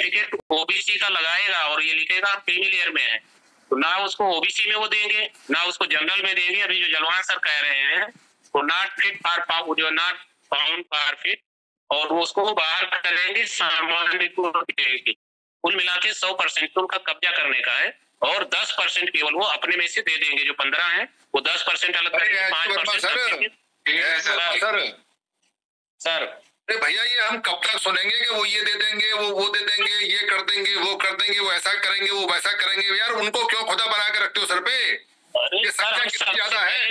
Certificate OBC का लगाएगा और ये लिखेगा क्रीमी लेयर में है, तो ना उसको ओबीसी में वो देंगे ना उसको जनरल में देंगे। अभी जो जलवान सर कह रहे हैं वो नॉट फिट फॉर जो नॉट फाउंड फॉर फिट, और वो उसको बाहर करेंगे सामान्य को देंगे। कुल मिला के 100% उनका कब्जा करने का है और 10% केवल वो अपने में से दे देंगे। जो 15 है वो 10% अलग करेंगे, 5% सर। अरे भैया ये हम कब तक सुनेंगे कि वो ये दे देंगे, वो दे देंगे, ये कर देंगे, वो कर देंगे, वो ऐसा करेंगे, वो वैसा करेंगे। यार उनको क्यों खुदा बना के रखते हो सर पे? ये संख्या कितनी ज्यादा है?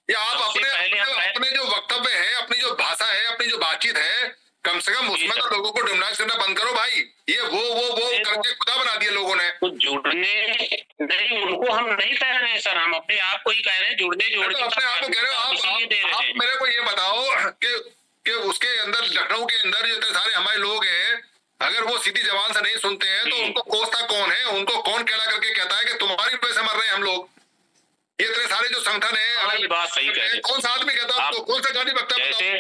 या आप अपने जो वक्तव्य है, अपनी जो भाषा है, अपनी जो बातचीत है, कम से कम उसमें तो लोगों को डिमोनाइज करना बंद करो भाई। ये वो करके खुदा बना दिया लोगों ने। तो जुड़ने नहीं, उनको हम नहीं कह रहे हैं सर, हम अपने आप को ही कह रहे हैं जुड़ने अपने आप को कह रहे हो। आप मेरे को ये बताओ कि उसके अंदर, लखनऊ के अंदर जो सारे हमारे लोग हैं, अगर वो सीधी जबान से नहीं सुनते हैं तो उनको कोसता कौन है? उनको कौन कहला करके कहता है कि तुम्हारी वजह से मर रहे हैं हम लोग? ये इतने सारे जो संगठन है, बात सही कह रहे हैं। कौन सा आदमी कहता है? कौन सा गाली बकता है?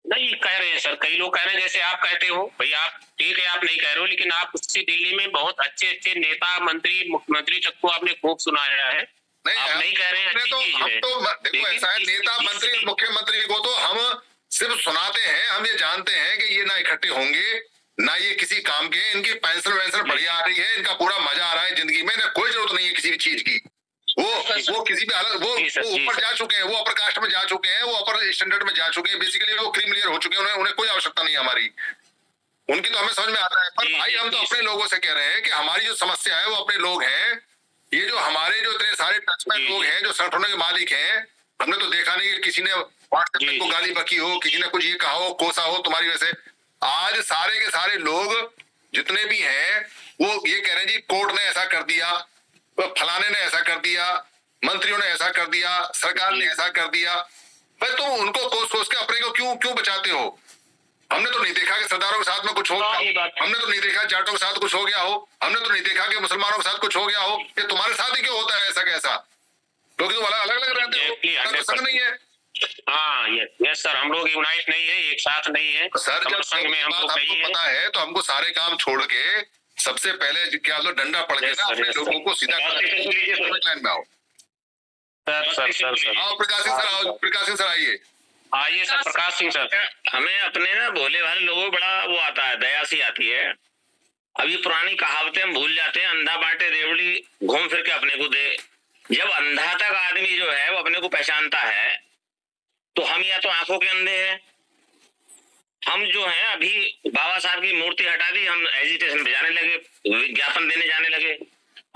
नहीं कह रहे हैं सर, कई लोग कह रहे हैं जैसे आप कहते हो। भाई आप ठीक है, आप नहीं कह रहे हो, लेकिन आप उससे दिल्ली में बहुत अच्छे नेता, मंत्री, मुख्यमंत्री तक को आपने खूब सुनाया है। आप नहीं कह रहे हैं तो हम तो देखो ऐसा है, नेता, मंत्री, मुख्यमंत्री को तो हम सिर्फ सुनाते हैं। हम ये जानते हैं कि ये ना इकट्ठे होंगे, ना ये किसी काम के, इनकी पेंशन वेंशन बढ़िया आ रही है, इनका पूरा मजा आ रहा है जिंदगी में, कोई जरूरत नहीं है किसी भी चीज की। वो किसी भी हालत, वो ऊपर जा चुके हैं, वो अपर कास्ट में जा चुके हैं, वो अपर स्टैंडर्ड में जा चुके हैं, बेसिकली वो क्रीमिलियर हो चुके हैं। उन्हें कोई आवश्यकता नहीं है हमारी, उनकी तो हमें समझ में आता है। पर भाई हम तो अपने लोगों से कह रहे हैं कि हमारी जो समस्या है वो अपने लोग हैं। ये जो हमारे जो इतने सारे टचमैन लोग हैं, जो संगठनों के मालिक हैं, हमने तो देखा नहीं कि किसी ने व्हाट्सएप पे को गाली बकी हो, किसी ने कुछ ये कहा हो, कोसा हो तुम्हारी वजह से। आज सारे के सारे लोग जितने भी हैं वो ये कह रहे हैं जी कोर्ट ने ऐसा कर दिया, फलाने ने ऐसा कर दिया, मंत्रियों ने ऐसा कर दिया, सरकार ने ऐसा कर दिया। भाई तुम उनको कोस के अपने को क्यों बचाते हो? हमने तो नहीं देखा कि सरदारों के साथ में कुछ हो गया, हमने तो नहीं देखा जाटों के साथ कुछ हो गया हो, हमने तो नहीं देखा कि मुसलमानों के साथ कुछ हो गया हो। ये तुम्हारे साथ ही क्यों होता है ऐसा कैसा? क्योंकि तुम अलग अलग रहते हो, संग नहीं है। हाँ यस सर, हम लोग यूनाइट नहीं है, एक साथ नहीं है सर। जब संग में हमको पता है तो हमको सारे काम छोड़ के सबसे पहले क्या लो डंडा पड़ के ना अपने लोगों को सीधा लाइन में आओ। सर आओ प्रकाश सिंह सर, आओ प्रकाश सिंह सर, आइए सर। प्रकाश सिंह सर, हमें अपने ना भोले वाले लोगों बड़ा वो आता है, दया सी आती है। अभी पुरानी कहावतें हम भूल जाते हैं, अंधा बांटे रेवड़ी घूम फिर के अपने को दे। जब अंधा तक आदमी जो है वो अपने को पहचानता है तो हम या तो आंखों के अंधे हैं। हम जो है अभी बाबा साहब की मूर्ति हटा दी, हम एजिटेशन पे जाने लगे, विज्ञापन देने जाने लगे,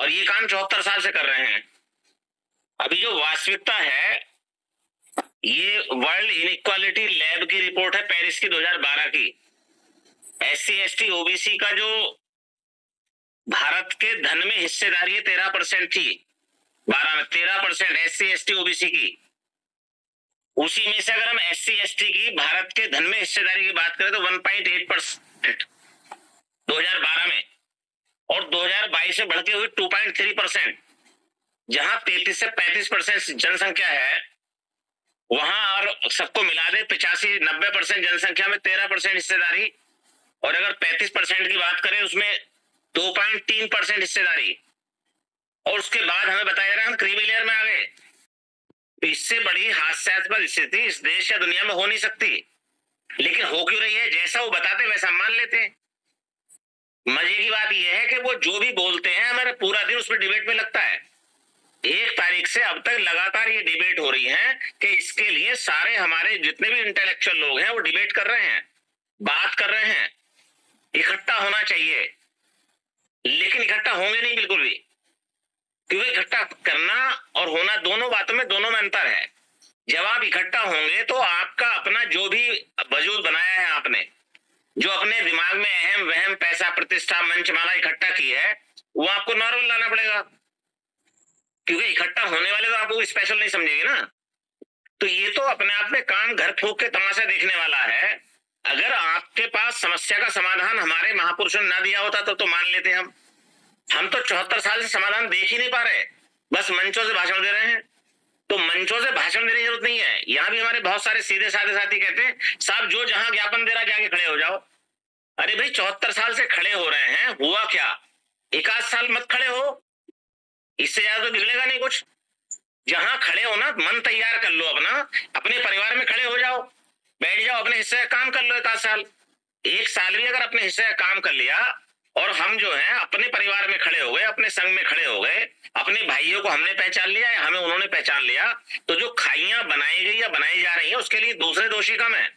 और ये काम 74 साल से कर रहे हैं। अभी जो वास्तविकता है, ये वर्ल्ड इनइक्वालिटी लैब की रिपोर्ट है पेरिस की 2012 की। SC ST OBC का जो भारत के धन में हिस्सेदारी 13% थी, 12 में 13% SC ST OBC की। उसी में से अगर हम SC ST की भारत के धन में हिस्सेदारी की बात करें तो 1.8% 2012 में, और 2022 में बढ़ के हुई 2.3%। जहां 33 से 35% जनसंख्या है, वहां और सबको मिला दे 85-90% जनसंख्या में 13% हिस्सेदारी, और अगर 35% की बात करें उसमें 2.3% हिस्सेदारी, और उसके बाद हमें बताया जा रहा है हम क्रीमी लेयर में आ गए। इससे बड़ी हास्यास्पद स्थिति इस देश या दुनिया में हो नहीं सकती, लेकिन हो क्यों रही है? जैसा वो बताते वैसा मान लेते हैं। मजे की बात यह है कि वो जो भी बोलते हैं हमारे पूरा दिन उसमें डिबेट में लगता है। 1 तारीख से अब तक लगातार ये डिबेट हो रही है कि इसके लिए सारे हमारे जितने भी इंटेलेक्चुअल लोग हैं वो डिबेट कर रहे हैं, बात कर रहे हैं, इकट्ठा होना चाहिए, लेकिन इकट्ठा होंगे नहीं बिल्कुल भी, क्योंकि इकट्ठा करना और होना दोनों बातों में, दोनों में अंतर है। जब आप इकट्ठा होंगे तो आपका अपना जो भी वजूद बनाया है आपने, जो अपने दिमाग में अहम वहम, पैसा, प्रतिष्ठा, मंचमाला इकट्ठा की है, वो आपको नॉर्मल लाना पड़ेगा, क्योंकि इकट्ठा होने वाले तो आपको स्पेशल नहीं समझेंगे ना। तो ये तो अपने आप में काम घर फूंक के तमाशा देखने वाला है। अगर आपके पास समस्या का समाधान हमारे महापुरुषों ने ना दिया होता तो मान लेते हम तो 74 साल से समाधान देख ही नहीं पा रहे, बस मंचों से भाषण दे रहे हैं। तो मंचों से भाषण देने की जरूरत नहीं है। यहाँ भी हमारे बहुत सारे सीधे साधे साथी कहते हैं साहब जो जहां ज्ञापन दे रहा जाके खड़े हो जाओ। अरे भाई 74 साल से खड़े हुआ क्या, 1 आध साल मत खड़े हो, इससे ज्यादा तो बिगड़ेगा नहीं कुछ। जहां खड़े हो ना, मन तैयार कर लो अपना, अपने परिवार में खड़े हो जाओ, बैठ जाओ, अपने हिस्से का काम कर लो। 1 आध साल, 1 साल भी अगर अपने हिस्से का काम कर लिया और हम जो है अपने परिवार में खड़े हो गए, अपने संघ में खड़े हो गए, अपने भाइयों को हमने पहचान लिया या हमें उन्होंने पहचान लिया, तो जो खाइयां बनाई गई या बनाई जा रही है उसके लिए दूसरे दोषी कम है,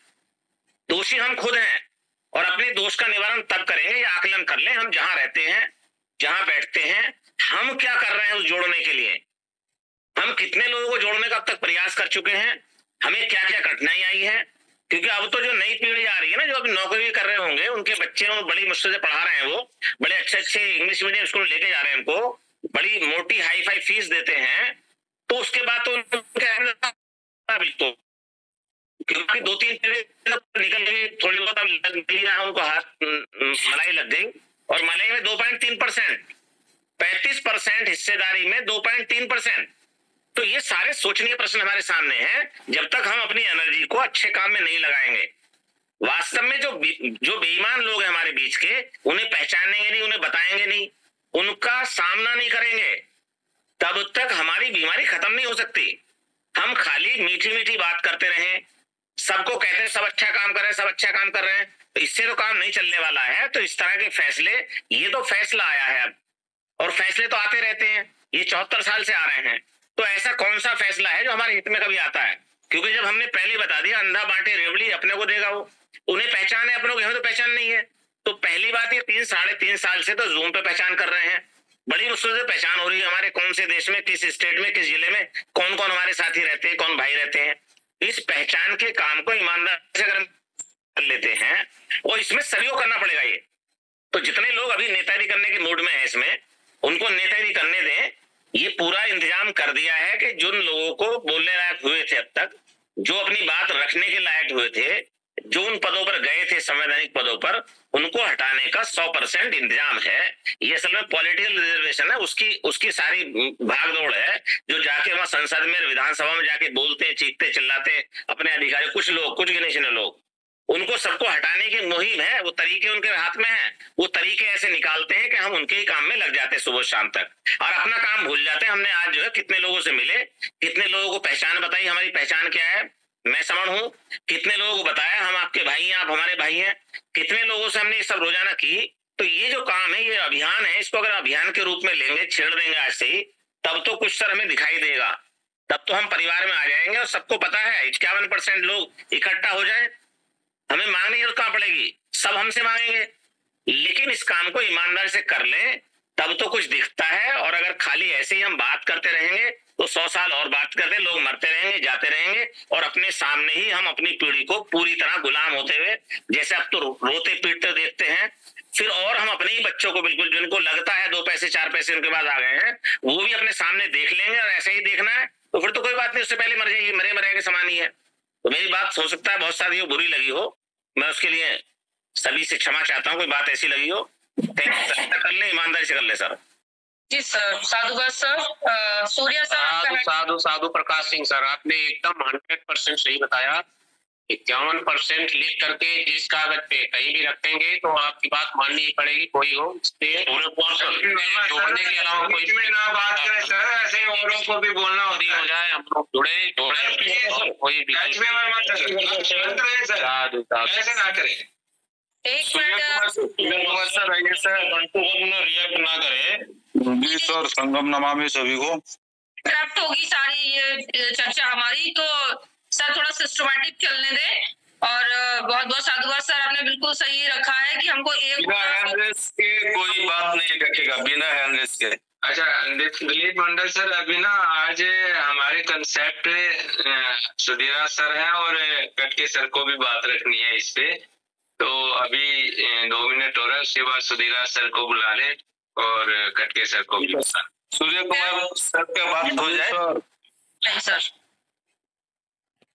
दोषी हम खुद हैं। और अपने दोष का निवारण तब करेंगे या आकलन कर लें हम जहां रहते हैं, जहां बैठते हैं, हम क्या कर रहे हैं उस जोड़ने के लिए, हम कितने लोगों को जोड़ने का अब तक प्रयास कर चुके हैं, हमें क्या क्या कठिनाई आई है। क्योंकि अब तो जो नई पीढ़ी आ रही है ना, जो अभी नौकरी कर रहे होंगे, उनके बच्चे बड़ी मुश्किल से पढ़ा रहे हैं, वो बड़े अच्छे इंग्लिश मीडियम स्कूल लेके जा रहे हैं, उनको बड़ी मोटी हाई फाई फीस देते हैं, तो उसके बाद तो तो क्योंकि 2-3 निकल गई, थोड़ी बहुत उनको हाथ मलाई लग गई, और मलाई में 2.3%, 35% हिस्सेदारी में 2.3%। तो ये सारे सोचनीय प्रश्न हमारे सामने हैं। जब तक हम अपनी एनर्जी को अच्छे काम में नहीं लगाएंगे, वास्तव में जो बेईमान लोग हैं हमारे बीच के, उन्हें पहचानेंगे नहीं, उन्हें बताएंगे नहीं, उनका सामना नहीं करेंगे, तब तक हमारी बीमारी खत्म नहीं हो सकती। हम खाली मीठी मीठी बात करते रहें, सबको कहते हैं सब अच्छा काम कर रहे हैं, सब अच्छा काम कर रहे हैं, तो इससे तो काम नहीं चलने वाला है। तो इस तरह के फैसले, ये तो फैसला आया है अब, और फैसले तो आते रहते हैं, ये 74 साल से आ रहे हैं। तो ऐसा कौन सा फैसला है जो हमारे हित में कभी आता है? क्योंकि जब हमने पहले बता दिया अंधा बांटे रेवड़ी, अपने को देगा वो, उन्हें पहचान है, अपनों को हमें तो पहचान नहीं है। तो पहली बात, ये 3-3.5 साल से तो जूम पे पहचान कर रहे हैं, बड़ी मुश्किल से पहचान हो रही है हमारे कौन से देश में, किस स्टेट में, किस जिले में कौन कौन हमारे साथी रहते हैं, कौन भाई रहते हैं। इस पहचान के काम को ईमानदारी से अगर कर लेते हैं, और इसमें सभी को करना पड़ेगा ये, तो जितने लोग अभी नेतागिरी करने के मूड में है इसमें, उनको नेतागिरी करने दें। ये पूरा इंतजाम कर दिया है कि जिन लोगों को बोलने लायक हुए थे अब तक, जो अपनी बात रखने के लायक हुए थे, जो उन पदों पर गए थे, संवैधानिक पदों पर, उनको हटाने का 100% इंतजाम है। ये असल में पॉलिटिकल रिजर्वेशन है, उसकी सारी भागदौड़ है, जो जाके वहां संसद में, विधानसभा में जाके बोलते, चीखते, चिल्लाते अपने अधिकारी, कुछ लोग, कुछ गिने चुने लोग, उनको सबको हटाने की मुहिम है। वो तरीके उनके हाथ में है, वो तरीके ऐसे निकालते हैं कि हम उनके ही काम में लग जाते हैं सुबह शाम तक, और अपना काम भूल जाते हैं। हमने आज जो है कितने लोगों से मिले, कितने लोगों को पहचान बताई, हमारी पहचान क्या है, मैं समण हूँ, कितने लोगों को बताया हम आपके भाई हैं, आप हमारे भाई हैं, कितने लोगों से हमने ये सब रोजाना की। तो ये जो काम है, ये अभियान है, इसको अगर अभियान के रूप में लेंगे, छेड़ देंगे आज से ही, तब तो कुछ सर हमें दिखाई देगा, तब तो हम परिवार में आ जाएंगे। और सबको पता है 51% लोग इकट्ठा हो जाए, हमें मांगने की जरूरत कहां पड़ेगी, सब हमसे मांगेंगे। लेकिन इस काम को ईमानदारी से कर लें, तब तो कुछ दिखता है। और अगर खाली ऐसे ही हम बात करते रहेंगे तो 100 साल और बात करते, लोग मरते रहेंगे, जाते रहेंगे, और अपने सामने ही हम अपनी पीढ़ी को पूरी तरह गुलाम होते हुए, जैसे अब तो रोते पीटते देखते हैं, फिर और हम अपने ही बच्चों को, बिल्कुल जिनको लगता है 2 पैसे 4 पैसे उनके बाद आ गए हैं, वो भी अपने सामने देख लेंगे। और ऐसे ही देखना है तो फिर तो कोई बात नहीं, उससे पहले मर जाएगी, मरे के समान ही है। तो मेरी बात हो सकता है बहुत सारी बुरी लगी हो, मैं उसके लिए सभी से क्षमा चाहता हूँ, कोई बात ऐसी लगी हो, कर ले, ईमानदारी से कर ले सर। जी सर, साधुवाद सर। सूर्या सर। साधु प्रकाश सिंह सर, आपने एकदम 100% सही बताया। 51% लिख करके जिस कागज पे कहीं भी रखेंगे तो आपकी बात माननी ही पड़ेगी, कोई हो जोड़ने के अलावा कोई ना बात करें सर, ऐसे औरों को भी बोलना हो जाए, हम लोग जुड़े कोई भी ऐसे ना करें। एक मिनट सर, रिएक्ट ना करें। जी सर, संगम नमामि सभी को। करप्ट होगी सारी ये चर्चा हमारी, तो सर थोड़ा सिस्टमैटिक चलने दें। और बहुत बहुत साधुवाद सर, आपने बिल्कुल सही रखा है कि हमको एक बिना हैंड रेस के कोई बात नहीं रखेगा, बिना हैंड रेस के। अच्छा दिलीप मंडल सर, अभी ना आज हमारे कंसेप्ट सुधीरा सर हैं और कटके सर को भी बात रखनी है इस पे, तो अभी 2 मिनट हो रहा है, उसके बाद सुधीरा सर को बुला लें और कटके सर को भी। सूर्य कुमार सर पे बात हो जाए।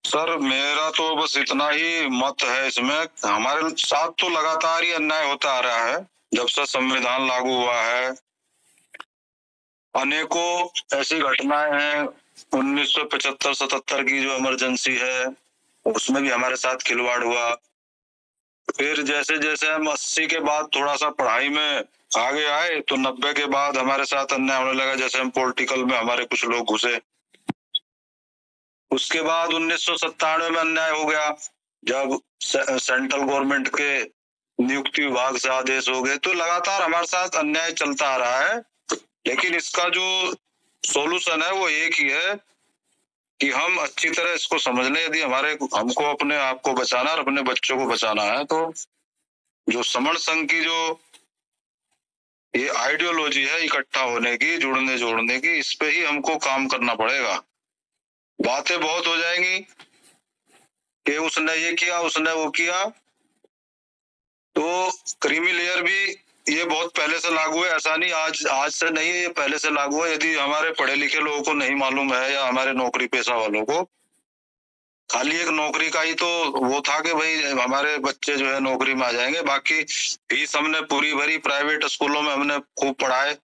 सर मेरा तो बस इतना ही मत है इसमें, हमारे साथ तो लगातार ही अन्याय होता आ रहा है जब से संविधान लागू हुआ है। अनेकों ऐसी घटनाएं हैं, 1975-77 की जो इमरजेंसी है उसमें भी हमारे साथ खिलवाड़ हुआ, फिर जैसे जैसे हम 80 के बाद थोड़ा सा पढ़ाई में आगे आए तो 90 के बाद हमारे साथ अन्याय होने लगा। जैसे हम पॉलिटिकल में हमारे कुछ लोग घुसे। उसके बाद 1997 में अन्याय हो गया, जब सेंट्रल गवर्नमेंट के नियुक्ति विभाग से आदेश हो गए। तो लगातार हमारे साथ अन्याय चलता आ रहा है। लेकिन इसका जो सॉल्यूशन है वो एक ही है कि हम अच्छी तरह इसको समझ लें। यदि हमको अपने आप को बचाना और अपने बच्चों को बचाना है तो जो समण संघ की जो ये आइडियोलॉजी है इकट्ठा होने की, जुड़ने जोड़ने की, इस पे ही हमको काम करना पड़ेगा। बातें बहुत हो जाएंगी कि उसने ये किया, उसने वो किया। तो क्रीमी लेयर भी ये बहुत पहले से लागू है, ऐसा नहीं आज से नहीं है, ये पहले से लागू है। यदि हमारे पढ़े लिखे लोगों को नहीं मालूम है या हमारे नौकरी पेशा वालों को, खाली एक नौकरी का ही तो वो था कि भाई हमारे बच्चे जो है नौकरी में आ जाएंगे। बाकी फीस हमने पूरी भरी, प्राइवेट स्कूलों में हमने खूब पढ़ाए,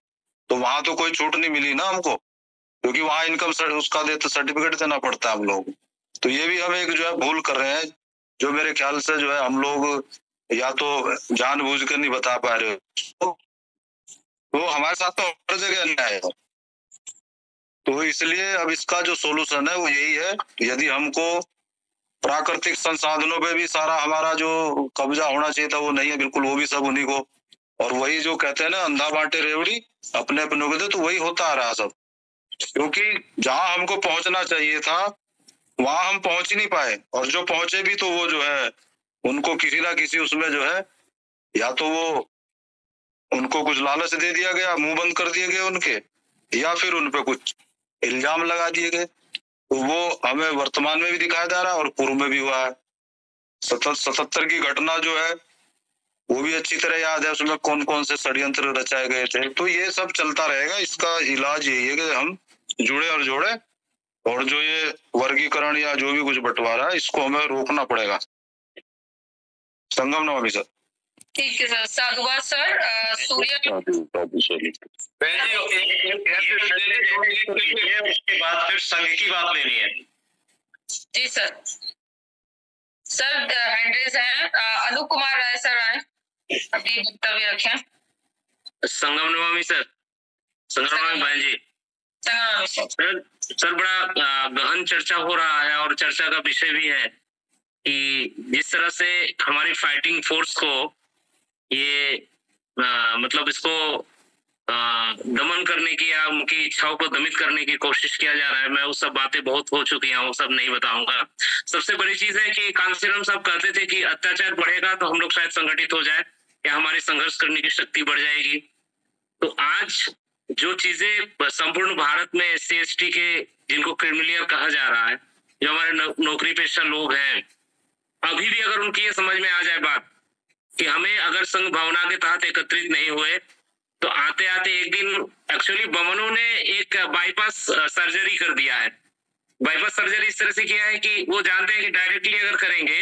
तो वहां तो कोई छूट नहीं मिली ना हमको, क्योंकि वहां इनकम उसका सर्टिफिकेट देना पड़ता है हम लोग। तो ये भी हम एक जो है भूल कर रहे हैं, जो मेरे ख्याल से जो है हम लोग या तो जानबूझ कर नहीं बता पा रहे हो। तो हमारे साथ तो हर जगह अन्याय है। तो इसलिए अब इसका जो सोल्यूशन है वो यही है, यदि हमको प्राकृतिक संसाधनों पे भी सारा हमारा जो कब्जा होना चाहिए था वो नहीं है बिल्कुल, वो भी सब उन्हीं को। और वही जो कहते हैं ना, अंधा बांटे रेवड़ी अपने अपनों को दे, तो वही होता आ रहा सब। क्योंकि जहां हमको पहुंचना चाहिए था वहां हम पहुंच ही नहीं पाए, और जो पहुंचे भी तो वो जो है उनको किसी ना किसी उसमें जो है या तो वो उनको कुछ लालच दे दिया गया, मुंह बंद कर दिए गए उनके, या फिर उन पे कुछ इल्जाम लगा दिए गए। तो वो हमें वर्तमान में भी दिखाया जा रहा है और पूर्व में भी हुआ है। 77 की घटना जो है वो भी अच्छी तरह याद है, उसमें कौन कौन से षड्यंत्र रचाए गए थे। तो ये सब चलता रहेगा। इसका इलाज यही है कि हम जुड़े और जोड़े, और जो ये वर्गीकरण या जो भी कुछ बंटवारा है इसको हमें रोकना पड़ेगा। संगम नवमी सर। ठीक है सर, साधुवाद सर। सूर्य उसके बाद फिर संघ की बात लेनी है। जी सर। सर हैंड रेज है, अनूप कुमार राय सर आए, अपनी वक्तव्य रखें। संगम नवमी सर। संगम नवमी भाई जी। सर बड़ा गहन चर्चा हो रहा है, और चर्चा का विषय भी है कि जिस तरह से हमारी फाइटिंग फोर्स को ये मतलब इसको दमन करने की या उनकी इच्छाओं को दमित करने की कोशिश किया जा रहा है। मैं वो सब बातें बहुत हो चुकी हैं, वो सब नहीं बताऊंगा। सबसे बड़ी चीज है कि कांसीराम साहब कहते थे कि अत्याचार बढ़ेगा तो हम लोग शायद संगठित हो जाए या हमारी संघर्ष करने की शक्ति बढ़ जाएगी। तो आज जो चीजें संपूर्ण भारत में SC ST के जिनको क्रिमिनल कहा जा रहा है, जो हमारे नौकरी पेशा लोग हैं, अभी भी अगर उनकी ये समझ में आ जाए बात कि हमें अगर संघ भावना के तहत एकत्रित नहीं हुए तो आते आते एक दिन एक्चुअली बमनों ने एक बाईपास सर्जरी कर दिया है। बाईपास सर्जरी इस तरह से किया है कि वो जानते हैं कि डायरेक्टली अगर करेंगे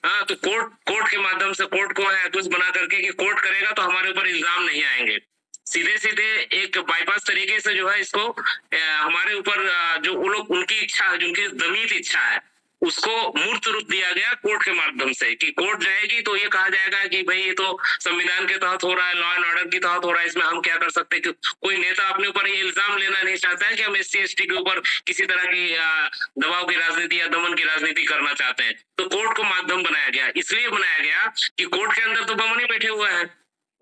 हाँ तो कोर्ट के माध्यम से, कोर्ट को एक्यूज बना करके कि कोर्ट करेगा तो हमारे ऊपर इल्जाम नहीं आएंगे। सीधे सीधे एक बाईपास तरीके से जो है इसको हमारे ऊपर जो वो लोग उनकी इच्छा है, जो उनकी दमित इच्छा है, उसको मूर्त रूप दिया गया कोर्ट के माध्यम से कि कोर्ट जाएगी तो ये कहा जाएगा कि भाई ये तो संविधान के तहत हो रहा है, लॉ एंड ऑर्डर के तहत हो रहा है, इसमें हम क्या कर सकते हैं। कोई नेता अपने ऊपर ये इल्जाम लेना नहीं चाहता है कि हम SC ST के ऊपर किसी तरह की दबाव की राजनीति या दमन की राजनीति करना चाहते हैं। तो कोर्ट को माध्यम बनाया गया, इसलिए बनाया गया कि कोर्ट के अंदर तो बमन ही बैठे हुए हैं,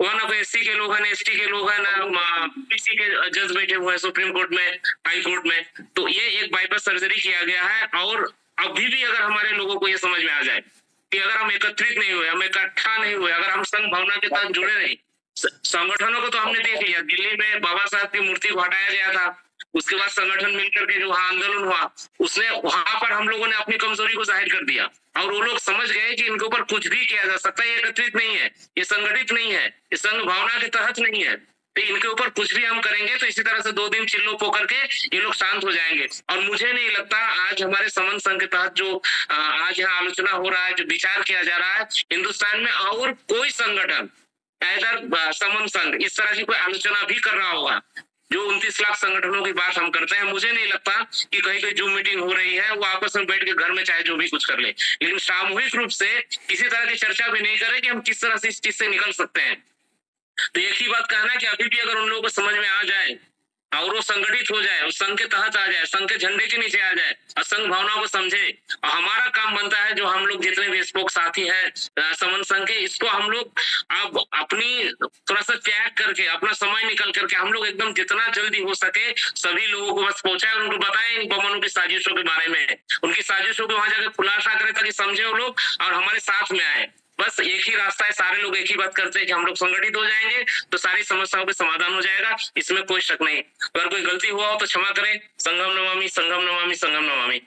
वहाँ ना कोई SC के लोग हैं, ST के लोग हैं, ना PC के जज बैठे हुए हैं सुप्रीम कोर्ट में, हाई कोर्ट में। तो ये एक बाईपास सर्जरी किया गया है। और अभी भी अगर हमारे लोगों को ये समझ में आ जाए कि अगर हम एकत्रित नहीं हुए, हम इकट्ठा नहीं हुए, अगर हम संघ भावना के तहत जुड़े नहीं, संगठनों को तो हमने देख लिया, दिल्ली में बाबा साहब की मूर्ति को हटाया गया था, उसके बाद संगठन मिलकर के जो वहां आंदोलन हुआ उसने वहां पर हम लोगों ने अपनी कमजोरी को जाहिर कर दिया, और वो लोग समझ गए कि इनके ऊपर कुछ भी किया जा सकता है, ये एकत्रित नहीं है, ये संगठित नहीं है, ये संघ भावना के तहत नहीं है, तो इनके ऊपर कुछ भी हम करेंगे तो इसी तरह से 2 दिन चिल्लो पोकर के ये लोग शांत हो जाएंगे। और मुझे नहीं लगता आज हमारे समन संघ के तहत जो आज यहाँ आलोचना हो रहा है, जो विचार किया जा रहा है, हिंदुस्तान में और कोई संगठन ऐदर समन संघ इस तरह की कोई आलोचना भी कर रहा होगा जो 29 लाख संगठनों की बात हम करते हैं, मुझे नहीं लगता कि कहीं कोई जूम मीटिंग हो रही है, वो आपस में बैठ के घर में चाहे जो भी कुछ कर ले, लेकिन सामूहिक रूप से किसी तरह की चर्चा भी नहीं करे कि हम किस तरह से इस चीज से निकल सकते हैं। तो एक ही बात कहना कि अभी भी अगर उन लोगों को समझ में आ जाए और वो संगठित हो जाए, उस संघ के तहत आ जाए, संघ के झंडे के नीचे आ जाए और संघ भावनाओं को समझे, और हमारा काम बनता है जो हम लोग जितने भी स्पोक साथी है समन संघ के, इसको हम लोग अब अपनी थोड़ा सा त्याग करके, अपना समय निकल करके हम लोग एकदम जितना जल्दी हो सके सभी लोगों को बस पहुंचाए, उनको बताएं इन बमनों की साजिशों के बारे में, उनकी साजिशों को वहां जाकर खुलासा करें ताकि समझे वो लोग और हमारे साथ में आए। बस एक ही रास्ता है, सारे लोग एक ही बात करते हैं कि हम लोग संगठित हो जाएंगे तो सारी समस्याओं का समाधान हो जाएगा, इसमें कोई शक नहीं। अगर कोई गलती हुआ हो तो क्षमा करें। संगम नमामि, संगम नमामि, संगम नमामि।